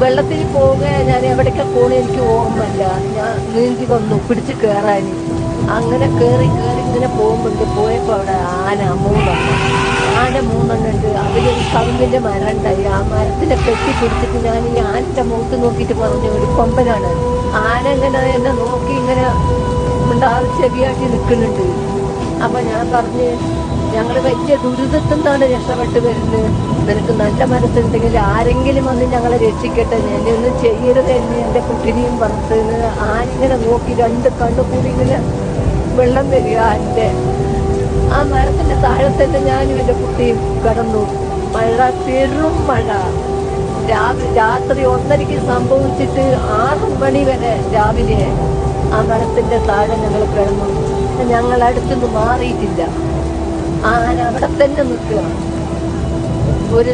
വെള്ളത്തിൽ പോവുക ഞാൻ എവിടേക്ക് പോകണ എനിക്ക് ഓർമ്മയില്ല. ഞാൻ നീന്തി വന്നു പിടിച്ച് കയറാൻ. അങ്ങനെ കയറി ഇങ്ങനെ പോയപ്പോൾ അവിടെ ആന മൂന്നെണ്ണം ഉണ്ട്. അതിലൊരു കവുങ്ങിന്റെ മരം ഉണ്ടായി. ആ മരത്തിനെ കെട്ടിപ്പിടിച്ചിട്ട് ഞാൻ ഈ ആനന്റെ മുഖത്ത് നോക്കിയിട്ട് പറഞ്ഞു, ഒരു കൊമ്പനാണ്. ആന ഇങ്ങനെ എന്നെ നോക്കി ഇങ്ങനെ ഉണ്ടാവും ചെവിയാട്ടി നിൽക്കുന്നുണ്ട്. അപ്പൊ ഞാൻ പറഞ്ഞ്, ഞങ്ങൾ വലിയ ദുരിതത്തിൽ നിന്നാണ് രക്ഷപ്പെട്ട് വരുന്നത്. നിനക്ക് നല്ല മനസ്സുണ്ടെങ്കിൽ ആരെങ്കിലും വന്ന് ഞങ്ങളെ രക്ഷിക്കട്ടെ, എന്നെ ഒന്നും ചെയ്യരുത് എന്ന് എൻ്റെ കുട്ടിനെയും പറഞ്ഞത്. ആനിങ്ങനെ നോക്കി രണ്ട് കണ്ണു കൂടി ഇങ്ങനെ വെള്ളം വരിക. ആ മരത്തിന്റെ താഴത്തന്നെ ഞാനും എൻ്റെ കുട്ടിയും കടന്നു. മഴ, പെരും മഴ. രാത്രി 1:30 സംഭവിച്ചിട്ട് 6 മണി വരെ രാവിലെ ആ മരത്തിന്റെ താഴെ ഞങ്ങൾ കിടന്നു. ഞങ്ങൾ അടുത്തുനിന്ന് മാറിയിട്ടില്ല. ആന അവിടെ തന്നെ നിൽക്കുക. ഒരു